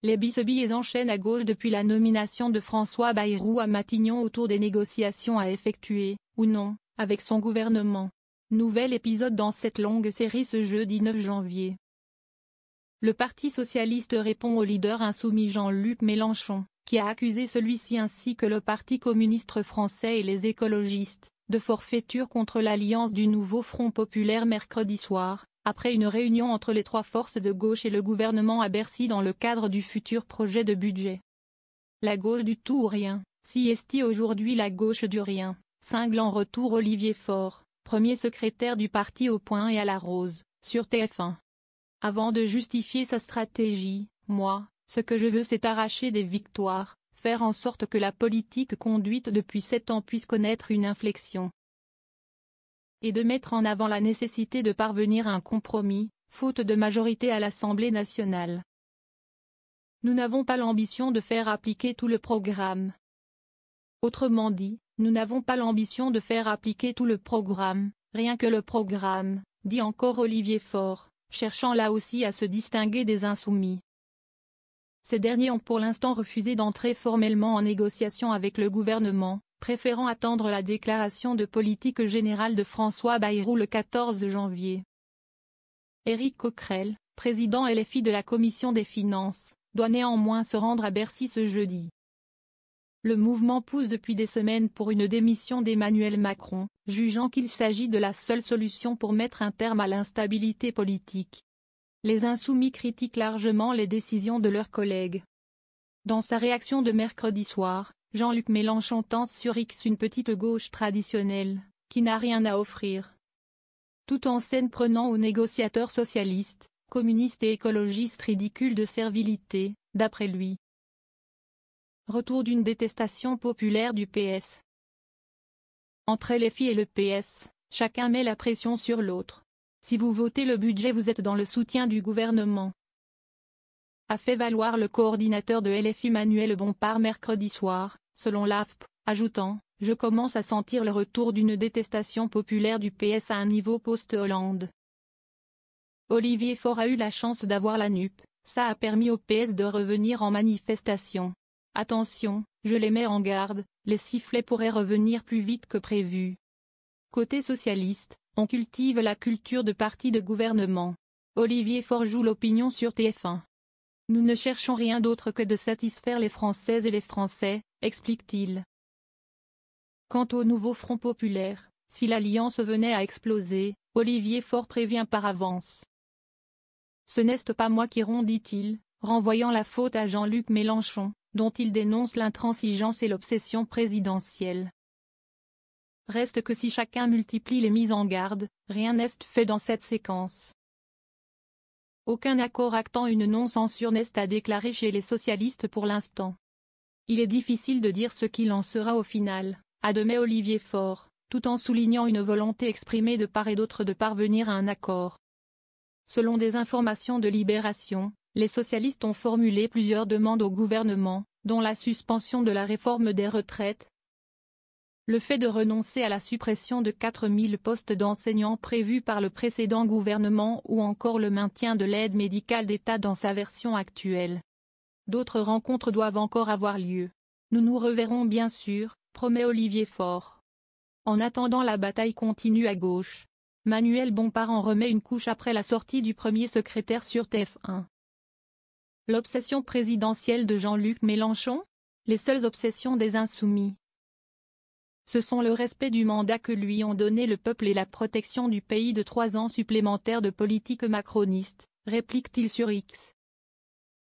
Les bisbilles enchaînent à gauche depuis la nomination de François Bayrou à Matignon autour des négociations à effectuer, ou non, avec son gouvernement. Nouvel épisode dans cette longue série ce jeudi 9 janvier. Le Parti socialiste répond au leader insoumis Jean-Luc Mélenchon, qui a accusé celui-ci ainsi que le Parti communiste français et les écologistes, de forfaiture contre l'alliance du nouveau Front populaire mercredi soir, après une réunion entre les trois forces de gauche et le gouvernement à Bercy dans le cadre du futur projet de budget. La gauche du tout ou rien, si est aujourd'hui la gauche du rien, cingle en retour Olivier Faure, premier secrétaire du parti au Point et à la Rose, sur TF1. Avant de justifier sa stratégie, moi, ce que je veux c'est arracher des victoires, faire en sorte que la politique conduite depuis 7 ans puisse connaître une inflexion. Et de mettre en avant la nécessité de parvenir à un compromis, faute de majorité à l'Assemblée nationale. Nous n'avons pas l'ambition de faire appliquer tout le programme. Autrement dit, nous n'avons pas l'ambition de faire appliquer tout le programme, rien que le programme, dit encore Olivier Faure, cherchant là aussi à se distinguer des insoumis. Ces derniers ont pour l'instant refusé d'entrer formellement en négociation avec le gouvernement, préférant attendre la déclaration de politique générale de François Bayrou le 14 janvier. Éric Coquerel, président LFI de la Commission des Finances, doit néanmoins se rendre à Bercy ce jeudi. Le mouvement pousse depuis des semaines pour une démission d'Emmanuel Macron, jugeant qu'il s'agit de la seule solution pour mettre un terme à l'instabilité politique. Les insoumis critiquent largement les décisions de leurs collègues. Dans sa réaction de mercredi soir, Jean-Luc Mélenchon tance sur X une petite gauche traditionnelle, qui n'a rien à offrir. Tout en scène prenant aux négociateurs socialistes, communistes et écologistes ridicules de servilité, d'après lui. Retour d'une détestation populaire du PS. Entre LFI et le PS, chacun met la pression sur l'autre. Si vous votez le budget vous êtes dans le soutien du gouvernement. A fait valoir le coordinateur de LFI Manuel Bompard mercredi soir, selon l'AFP, ajoutant « Je commence à sentir le retour d'une détestation populaire du PS à un niveau post-Hollande ». Olivier Faure a eu la chance d'avoir la NUP, ça a permis au PS de revenir en manifestation. Attention, je les mets en garde, les sifflets pourraient revenir plus vite que prévu. Côté socialiste, on cultive la culture de parti de gouvernement. Olivier Faure joue l'opinion sur TF1. Nous ne cherchons rien d'autre que de satisfaire les Françaises et les Français, explique-t-il. Quant au nouveau Front populaire, si l'alliance venait à exploser, Olivier Faure prévient par avance. Ce n'est pas moi qui rompt, dit-il, renvoyant la faute à Jean-Luc Mélenchon, dont il dénonce l'intransigeance et l'obsession présidentielle. Reste que si chacun multiplie les mises en garde, rien n'est fait dans cette séquence. Aucun accord actant une non-censure n'est à déclarer chez les socialistes pour l'instant. Il est difficile de dire ce qu'il en sera au final, admet Olivier Faure, tout en soulignant une volonté exprimée de part et d'autre de parvenir à un accord. Selon des informations de Libération, les socialistes ont formulé plusieurs demandes au gouvernement, dont la suspension de la réforme des retraites, le fait de renoncer à la suppression de 4000 postes d'enseignants prévus par le précédent gouvernement ou encore le maintien de l'aide médicale d'État dans sa version actuelle. D'autres rencontres doivent encore avoir lieu. Nous nous reverrons bien sûr, promet Olivier Faure. En attendant la bataille continue à gauche. Manuel Bompard en remet une couche après la sortie du premier secrétaire sur TF1. L'obsession présidentielle de Jean-Luc Mélenchon? Les seules obsessions des insoumis. Ce sont le respect du mandat que lui ont donné le peuple et la protection du pays de 3 ans supplémentaires de politique macroniste, réplique-t-il sur X.